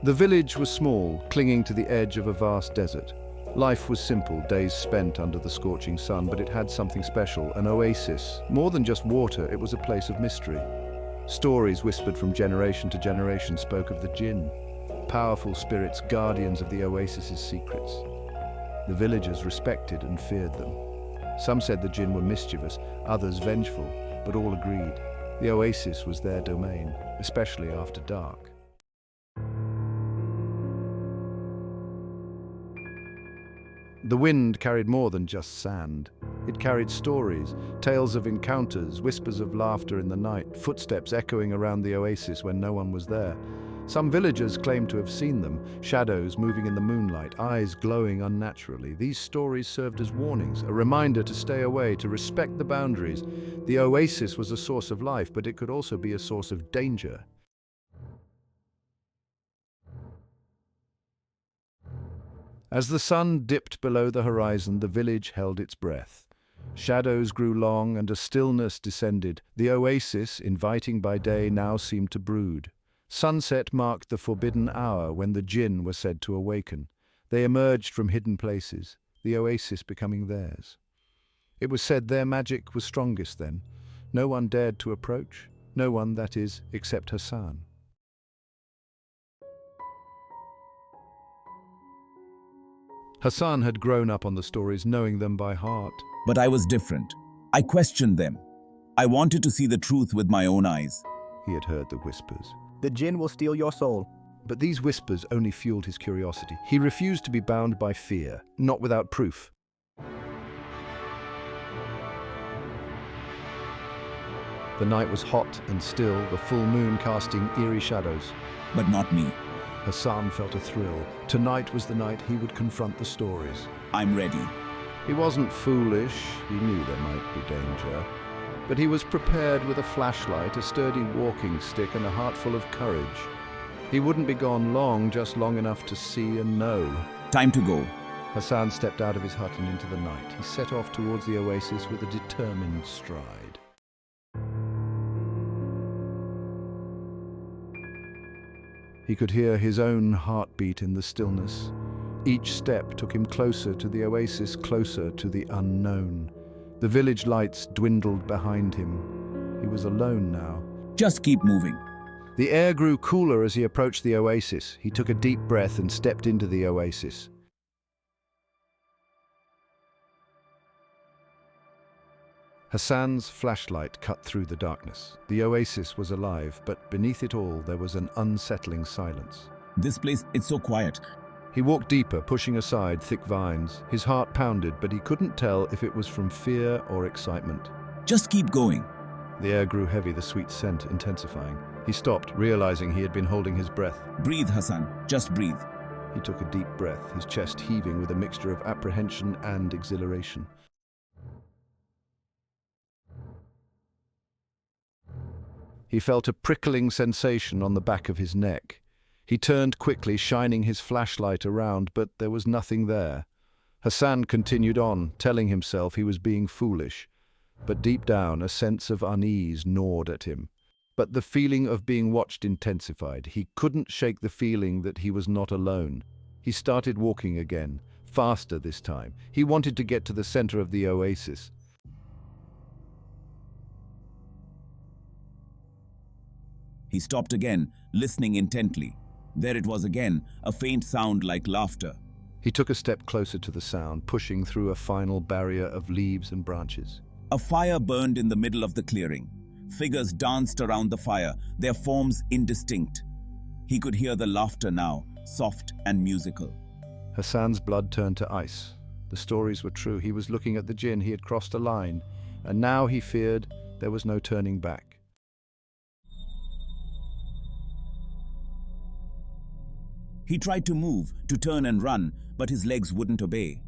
The village was small, clinging to the edge of a vast desert. Life was simple, days spent under the scorching sun, but it had something special, an oasis. More than just water, it was a place of mystery. Stories whispered from generation to generation spoke of the Jinn, powerful spirits, guardians of the oasis's secrets. The villagers respected and feared them. Some said the Jinn were mischievous, others vengeful, but all agreed. The oasis was their domain, especially after dark. The wind carried more than just sand. It carried stories, tales of encounters, whispers of laughter in the night, footsteps echoing around the oasis when no one was there. Some villagers claimed to have seen them, shadows moving in the moonlight, eyes glowing unnaturally. These stories served as warnings, a reminder to stay away, to respect the boundaries. The oasis was a source of life, but it could also be a source of danger. As the sun dipped below the horizon, the village held its breath. Shadows grew long and a stillness descended. The oasis, inviting by day, now seemed to brood. Sunset marked the forbidden hour when the Jinn were said to awaken. They emerged from hidden places, the oasis becoming theirs. It was said their magic was strongest then. No one dared to approach, no one, that is, except Hassan. Hassan had grown up on the stories, knowing them by heart. But I was different. I questioned them. I wanted to see the truth with my own eyes. He had heard the whispers. The Jinn will steal your soul. But these whispers only fueled his curiosity. He refused to be bound by fear, not without proof. The night was hot and still, the full moon casting eerie shadows. But not me. Hassan felt a thrill. Tonight was the night he would confront the stories. I'm ready. He wasn't foolish. He knew there might be danger. But he was prepared with a flashlight, a sturdy walking stick, and a heart full of courage. He wouldn't be gone long, just long enough to see and know. Time to go. Hassan stepped out of his hut and into the night. He set off towards the oasis with a determined stride. He could hear his own heartbeat in the stillness. Each step took him closer to the oasis, closer to the unknown. The village lights dwindled behind him. He was alone now. Just keep moving. The air grew cooler as he approached the oasis. He took a deep breath and stepped into the oasis. Hassan's flashlight cut through the darkness. The oasis was alive, but beneath it all there was an unsettling silence. This place, it's so quiet. He walked deeper, pushing aside thick vines. His heart pounded, but he couldn't tell if it was from fear or excitement. Just keep going. The air grew heavy, the sweet scent intensifying. He stopped, realizing he had been holding his breath. Breathe, Hassan. Just breathe. He took a deep breath, his chest heaving with a mixture of apprehension and exhilaration. He felt a prickling sensation on the back of his neck. He turned quickly, shining his flashlight around, but there was nothing there. Hassan continued on, telling himself he was being foolish. But deep down, a sense of unease gnawed at him. But the feeling of being watched intensified. He couldn't shake the feeling that he was not alone. He started walking again, faster this time. He wanted to get to the center of the oasis. He stopped again, listening intently. There it was again, a faint sound like laughter. He took a step closer to the sound, pushing through a final barrier of leaves and branches. A fire burned in the middle of the clearing. Figures danced around the fire, their forms indistinct. He could hear the laughter now, soft and musical. Hassan's blood turned to ice. The stories were true. He was looking at the Jinn. He had crossed a line, and now he feared there was no turning back. He tried to move, to turn and run, but his legs wouldn't obey.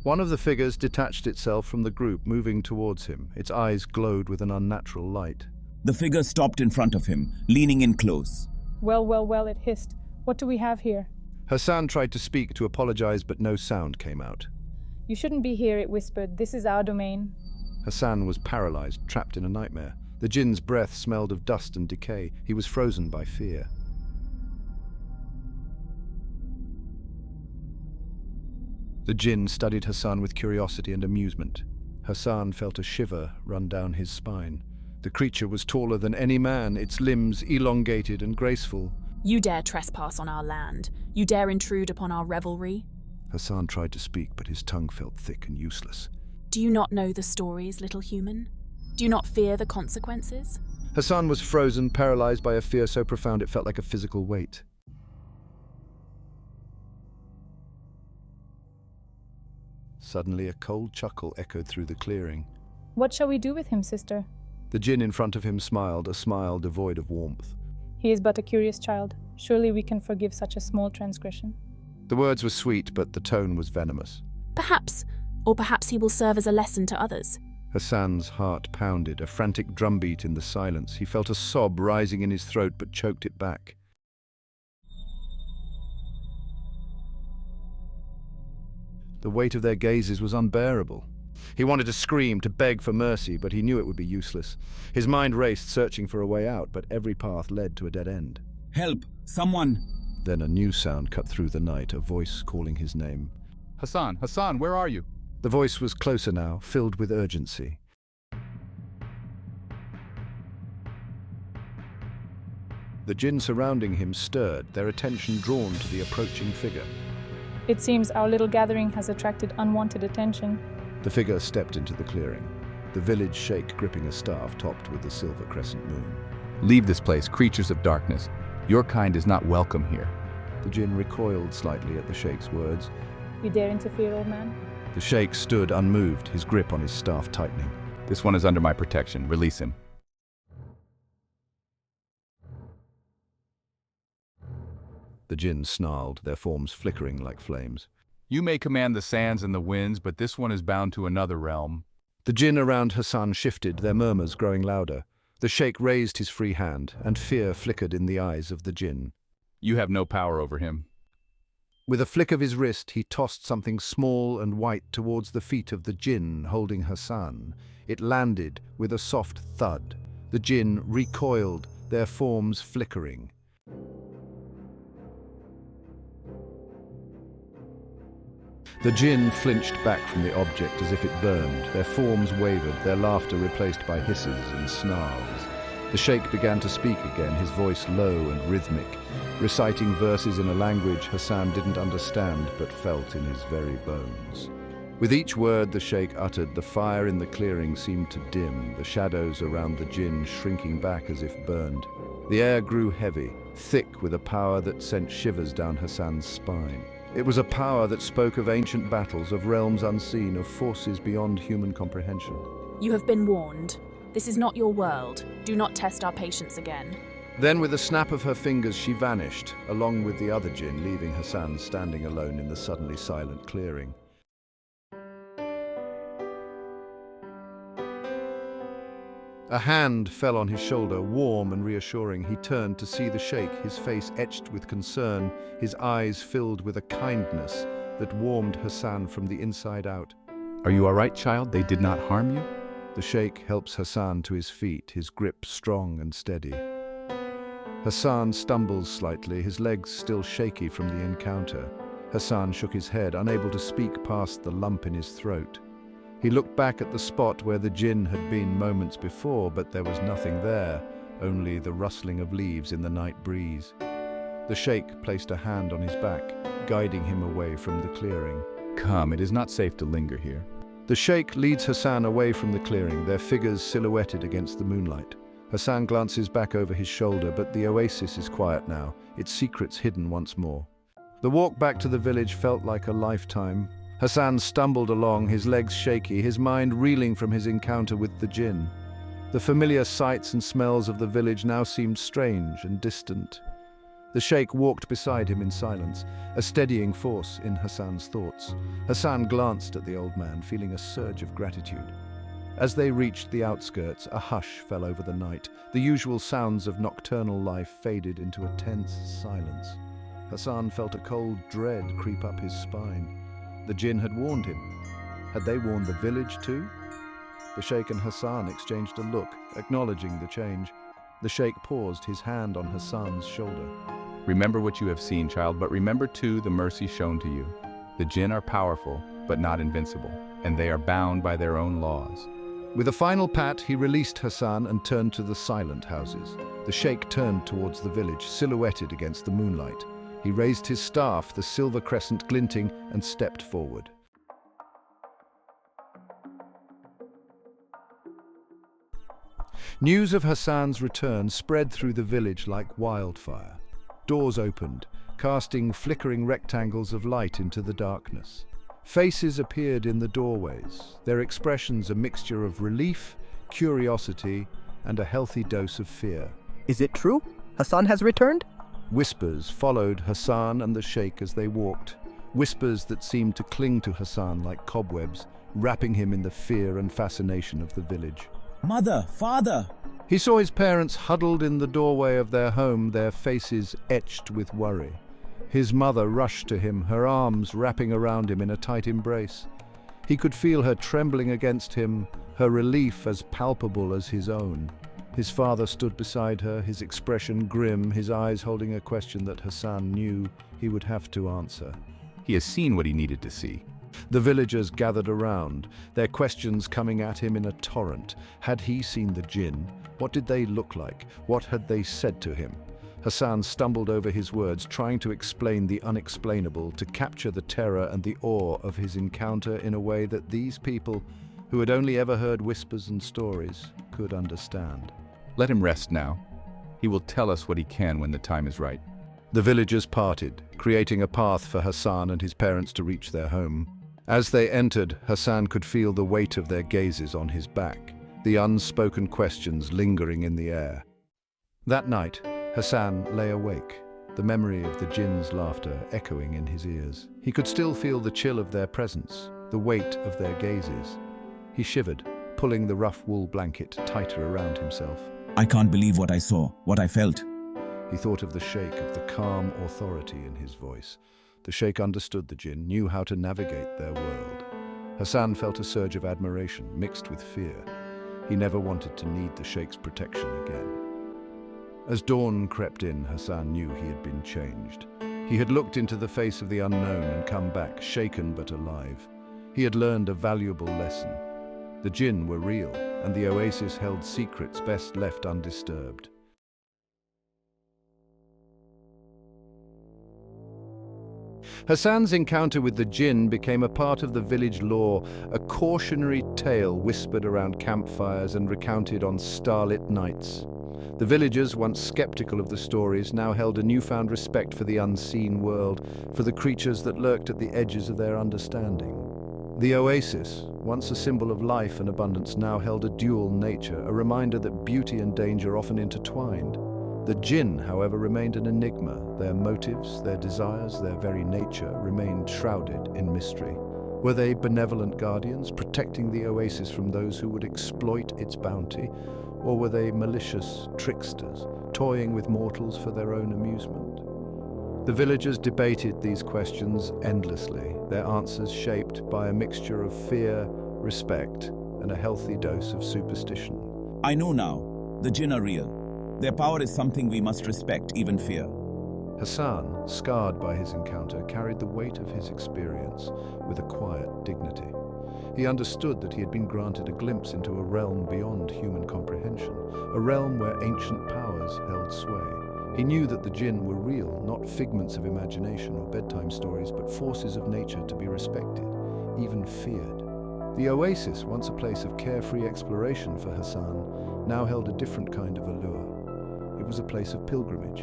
One of the figures detached itself from the group, moving towards him. Its eyes glowed with an unnatural light. The figure stopped in front of him, leaning in close. Well, it hissed. What do we have here? Hassan tried to speak, to apologize, but no sound came out. You shouldn't be here, it whispered. This is our domain. Hassan was paralyzed, trapped in a nightmare. The Jinn's breath smelled of dust and decay. He was frozen by fear. The Jinn studied Hassan with curiosity and amusement. Hassan felt a shiver run down his spine. The creature was taller than any man, its limbs elongated and graceful. You dare trespass on our land? You dare intrude upon our revelry? Hassan tried to speak, but his tongue felt thick and useless. Do you not know the stories, little human? Do you not fear the consequences? Hassan was frozen, paralyzed by a fear so profound it felt like a physical weight. Suddenly, a cold chuckle echoed through the clearing. What shall we do with him, sister? The Jinn in front of him smiled, a smile devoid of warmth. He is but a curious child. Surely we can forgive such a small transgression. The words were sweet, but the tone was venomous. Perhaps he will serve as a lesson to others. Hassan's heart pounded, a frantic drumbeat in the silence. He felt a sob rising in his throat, but choked it back. The weight of their gazes was unbearable. He wanted to scream, to beg for mercy, but he knew it would be useless. His mind raced, searching for a way out, but every path led to a dead end. Help! Someone! Then a new sound cut through the night, a voice calling his name. Hassan, Hassan, where are you? The voice was closer now, filled with urgency. The Jinn surrounding him stirred, their attention drawn to the approaching figure. It seems our little gathering has attracted unwanted attention. The figure stepped into the clearing, the village sheikh gripping a staff topped with the silver crescent moon. Leave this place, creatures of darkness. Your kind is not welcome here. The Jinn recoiled slightly at the sheikh's words. You dare interfere, old man? The sheikh stood unmoved, his grip on his staff tightening. This one is under my protection. Release him. The Jinn snarled, their forms flickering like flames. You may command the sands and the winds, but this one is bound to another realm. The Jinn around Hassan shifted, their murmurs growing louder. The sheikh raised his free hand, and fear flickered in the eyes of the Jinn. You have no power over him. With a flick of his wrist, he tossed something small and white towards the feet of the Jinn holding Hassan. It landed with a soft thud. The Jinn recoiled, their forms flickering. The Jinn flinched back from the object as if it burned. Their forms wavered, their laughter replaced by hisses and snarls. The sheikh began to speak again, his voice low and rhythmic, reciting verses in a language Hassan didn't understand but felt in his very bones. With each word the sheikh uttered, the fire in the clearing seemed to dim, the shadows around the Jinn shrinking back as if burned. The air grew heavy, thick with a power that sent shivers down Hassan's spine. It was a power that spoke of ancient battles, of realms unseen, of forces beyond human comprehension. You have been warned. This is not your world. Do not test our patience again. Then with a snap of her fingers she vanished, along with the other Jinn, leaving Hassan standing alone in the suddenly silent clearing. A hand fell on his shoulder, warm and reassuring. He turned to see the sheikh, his face etched with concern, his eyes filled with a kindness that warmed Hassan from the inside out. Are you all right, child? They did not harm you? The sheikh helps Hassan to his feet, his grip strong and steady. Hassan stumbles slightly, his legs still shaky from the encounter. Hassan shook his head, unable to speak past the lump in his throat. He looked back at the spot where the Jinn had been moments before, but there was nothing there, only the rustling of leaves in the night breeze. The sheikh placed a hand on his back, guiding him away from the clearing. Come, it is not safe to linger here. The sheikh leads Hassan away from the clearing, their figures silhouetted against the moonlight. Hassan glances back over his shoulder, but the oasis is quiet now, its secrets hidden once more. The walk back to the village felt like a lifetime. Hassan stumbled along, his legs shaky, his mind reeling from his encounter with the Jinn. The familiar sights and smells of the village now seemed strange and distant. The sheikh walked beside him in silence, a steadying force in Hassan's thoughts. Hassan glanced at the old man, feeling a surge of gratitude. As they reached the outskirts, a hush fell over the night. The usual sounds of nocturnal life faded into a tense silence. Hassan felt a cold dread creep up his spine. The Jinn had warned him. Had they warned the village too? The sheikh and Hassan exchanged a look, acknowledging the change. The sheikh paused, his hand on Hassan's shoulder. Remember what you have seen, child, but remember too the mercy shown to you. The Jinn are powerful, but not invincible, and they are bound by their own laws. With a final pat, he released Hassan and turned to the silent houses. The Sheikh turned towards the village, silhouetted against the moonlight. He raised his staff, the silver crescent glinting, and stepped forward. News of Hassan's return spread through the village like wildfire. Doors opened, casting flickering rectangles of light into the darkness. Faces appeared in the doorways, their expressions a mixture of relief, curiosity, and a healthy dose of fear. Is it true? Hassan has returned? Whispers followed Hassan and the Sheikh as they walked, whispers that seemed to cling to Hassan like cobwebs, wrapping him in the fear and fascination of the village. Mother, father! He saw his parents huddled in the doorway of their home, their faces etched with worry. His mother rushed to him, her arms wrapping around him in a tight embrace. He could feel her trembling against him, her relief as palpable as his own. His father stood beside her, his expression grim, his eyes holding a question that Hassan knew he would have to answer. He has seen what he needed to see. The villagers gathered around, their questions coming at him in a torrent. Had he seen the Jinn? What did they look like? What had they said to him? Hassan stumbled over his words, trying to explain the unexplainable, to capture the terror and the awe of his encounter in a way that these people, who had only ever heard whispers and stories, could understand. Let him rest now. He will tell us what he can when the time is right. The villagers parted, creating a path for Hassan and his parents to reach their home. As they entered, Hassan could feel the weight of their gazes on his back, the unspoken questions lingering in the air. That night, Hassan lay awake, the memory of the Jinn's laughter echoing in his ears. He could still feel the chill of their presence, the weight of their gazes. He shivered, pulling the rough wool blanket tighter around himself. I can't believe what I saw, what I felt. He thought of the Sheikh, of the calm authority in his voice. The Sheikh understood the Jinn, knew how to navigate their world. Hassan felt a surge of admiration, mixed with fear. He never wanted to need the Sheikh's protection again. As dawn crept in, Hassan knew he had been changed. He had looked into the face of the unknown and come back, shaken but alive. He had learned a valuable lesson. The Jinn were real, and the Oasis held secrets best left undisturbed. Hassan's encounter with the Jinn became a part of the village lore, a cautionary tale whispered around campfires and recounted on starlit nights. The villagers, once skeptical of the stories, now held a newfound respect for the unseen world, for the creatures that lurked at the edges of their understanding. The Oasis, once a symbol of life and abundance, now held a dual nature, a reminder that beauty and danger often intertwined. The Jinn, however, remained an enigma. Their motives, their desires, their very nature remained shrouded in mystery. Were they benevolent guardians, protecting the Oasis from those who would exploit its bounty? Or were they malicious tricksters, toying with mortals for their own amusement? The villagers debated these questions endlessly, their answers shaped by a mixture of fear, respect, and a healthy dose of superstition. I know now, the Jinn are real. Their power is something we must respect, even fear. Hassan, scarred by his encounter, carried the weight of his experience with a quiet dignity. He understood that he had been granted a glimpse into a realm beyond human comprehension, a realm where ancient powers held sway. He knew that the Jinn were real, not figments of imagination or bedtime stories, but forces of nature to be respected, even feared. The Oasis, once a place of carefree exploration for Hassan, now held a different kind of allure. It was a place of pilgrimage,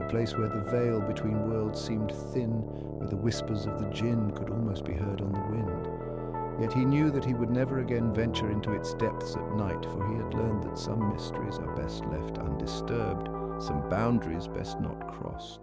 a place where the veil between worlds seemed thin, where the whispers of the Jinn could almost be heard on the wind. Yet he knew that he would never again venture into its depths at night, for he had learned that some mysteries are best left undisturbed, some boundaries best not crossed.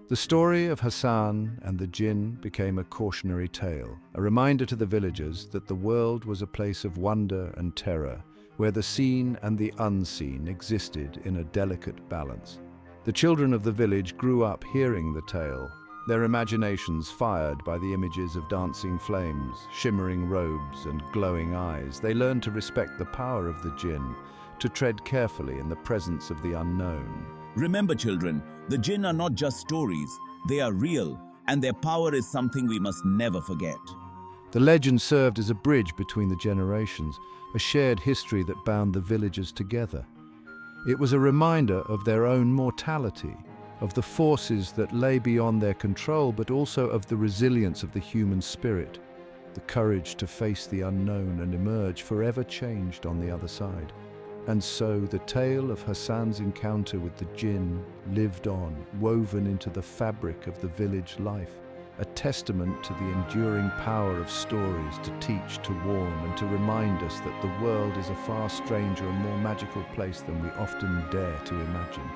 The story of Hassan and the Jinn became a cautionary tale, a reminder to the villagers that the world was a place of wonder and terror, where the seen and the unseen existed in a delicate balance. The children of the village grew up hearing the tale, their imaginations fired by the images of dancing flames, shimmering robes, and glowing eyes. They learned to respect the power of the Jinn, to tread carefully in the presence of the unknown. Remember, children, the Jinn are not just stories, they are real, and their power is something we must never forget. The legend served as a bridge between the generations, a shared history that bound the villagers together. It was a reminder of their own mortality, of the forces that lay beyond their control, but also of the resilience of the human spirit, the courage to face the unknown and emerge forever changed on the other side. And so the tale of Hassan's encounter with the Jinn lived on, woven into the fabric of the village life, a testament to the enduring power of stories to teach, to warn, and to remind us that the world is a far stranger and more magical place than we often dare to imagine.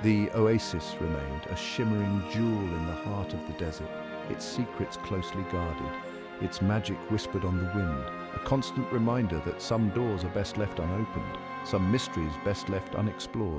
The Oasis remained, a shimmering jewel in the heart of the desert, its secrets closely guarded, its magic whispered on the wind, a constant reminder that some doors are best left unopened, some mysteries best left unexplored.